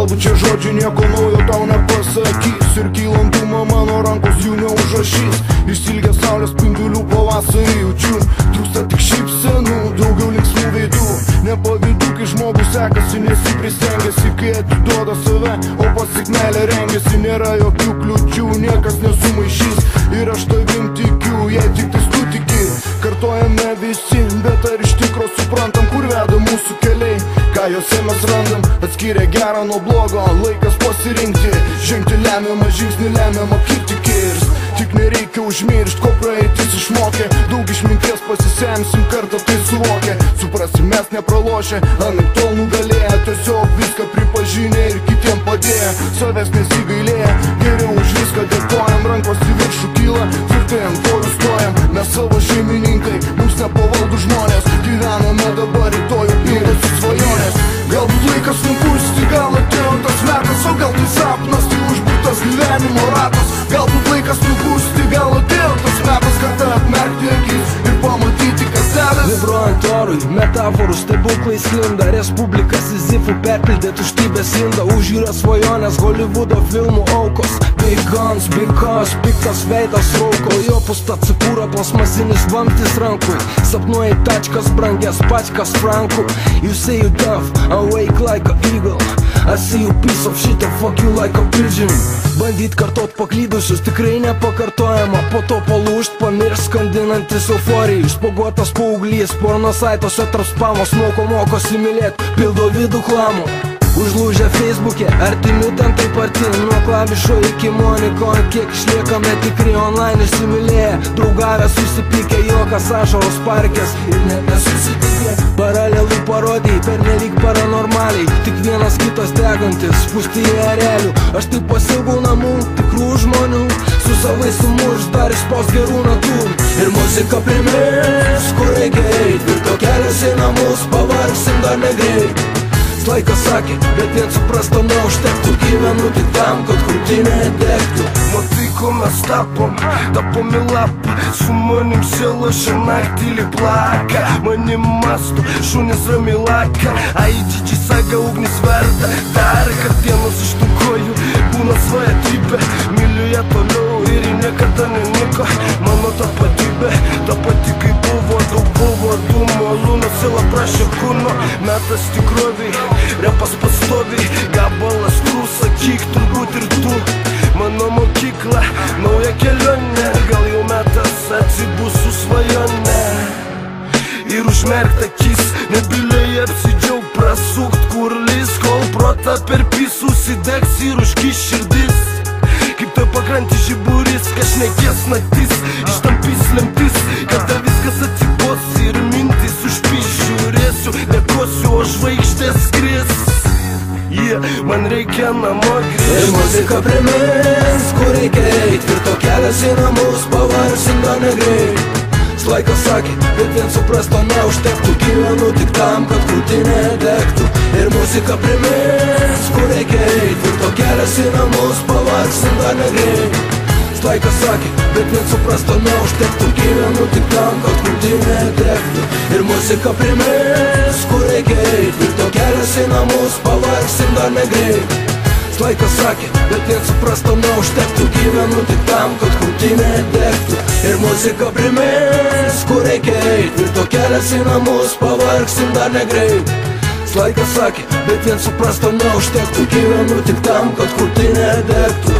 Galbūt čia žodžiai nieko naujo tau nepasakys, ir kylantumą mano rankos jų neužrašys. Išsilgę saulės spindulių pavasarį jaučiu, trūksta tik šypsenų, daugiau linksmų veidų. Nepavydu, kai žmogus sekasi, nes jį pristengiasi, kai atiduoda save, o pasiek meilę rengiasi. Nėra jokių kliūčių, niekas nesumaišys, ir aš tavim tikiu, jei tik tais tu tiki. Kartojame visi, bet ar iš tikro suprantam, kur veda mūsų keliai? Ką juose mes randam, atskyrę gerą nuo blogo, laikas pasirinkti, žengti lemiamą žingsnį, lemiamą kirti kirs. Tik nereikia užmiršt, ko praeitis išmokė, daug išminties pasisemsim, kartą tai suvokę. Suprasim, mes nepralošę, anaiptol nugalėję, tiesiog viską pripažinę ir kitiem padėję, savęs nesigailėję, geriau už viską dėkojam, rankos į viršų kyla, tvirtai ant kojų stojam. Mes savo šeimininkai, mums nepavaldų žmonės, gyvename dabar, rytojų pildosi svajonės. Galbūt laikas nukursti, gal atėjo tas metas, o gal tai sapnas, tai užburtas gyvenimo ratas. Galbūt laikas nukursti, gal atėjo tas metas, kad atmerkti akis ir pamatyti, kas dedas. Vibruojant orui, metaforų stebuklai sklinda, Respublika Sizifų perpildė tuštybės indą, užjūrio svajonės, Holivudo filmų aukos. Big guns, big cars, piktas veidas rauko, jo pusta cipūra, plasmasinis vamtis rankui. Sapnuoji tačkas, brangės pačkas frankų. You say you tough, awake like a eagle, I see you piece of shit and fuck you like a pigeon. Bandyt kartot paklydusius tikrai nepakartojama, po to palūžt, pamiršt skandinantis euforijai. Išspoguotas paauglys, porno saitose tarp spamo, mokosi mylėt, pildo vidų chlamų. Užlūžę Facebook'e, artimi ten taip arti, nuo klavišo iki moniko, kiek išliekame tikri online išsimylėję, draugavę susipykę, juokas ašaros parkės ir net nesusitikę. Paralelų parodijai, pernelyg paranormaliai, tik vienas kitas degantis, spūstyje erelių. Aš taip pasilgau namų, tikrų žmonių, su savais sumuš dar išspaus gerų natų. Ir muzika primins, kur reikia eit, virto kelias į namus, pavargsim dar negreit. Laikas sakė, bet vien suprasto neužtektų, gyvenu tik tam, kad krūtinė degtų. Matai, ko mes tapom į lapą, su manim siela šią naktį lyg plaka. Manim mastu, šunis ramiai laka, aidžiai saga ugnis verda. Dar kartienos iš tų kojų būna svajatybė, myliu ją toliau ir ji niekada neniko. Mano tapatybė, ta pati kaip buvo, daug buvo dūmo, lūno siela prašė kūno. Metas tikroviai, repas pastoviai, gabalas tu, sakyk turbūt ir tu. Mano mokykla, nauja kelionė, gal jau metas atsibus su svajone. Ir užmerkt akis, nebiliai apsidžiaug, prasukt kurlis, kol protą per pys užsidegs ir užkiš širdis. Kaip toj pakrantį žiburis, kažnekės naktis, ištampys lemtis, kada viskas atsibos ir mintis užpys. Žiūrėsiu, dėkosiu, o žvaigždės skris. Man reikia namo grįžti. Ir muzika primins, kur reikia eit, virto kelias į namus, pavargsim dar negreit. Laikas sakė, bet vien suprasto neužtektų, gyvenu tik tam, kad krūtinė degtų. Ir muzika primins, kur reikia eit, virto kelias į namus, pavargsim dar negreit. Laikas sakė, bet vien suprasto neužtektų, gyvenu tik tam, kad krūtinė degtų. Ir muzika primins, kur reikia eit, virto kelias į namus, pavargsim dar negreit. Laikas sakė, bet vien suprasto neužtektų, gyvenu tik tam, kad krūtinė degtų. Ir muzika primins, kur reikia eit, virto kelias į namus, pavargsim dar negreit. Laikas sakė, bet vien suprasto neužtektų, gyvenu tik tam, kad krūtinė degtų.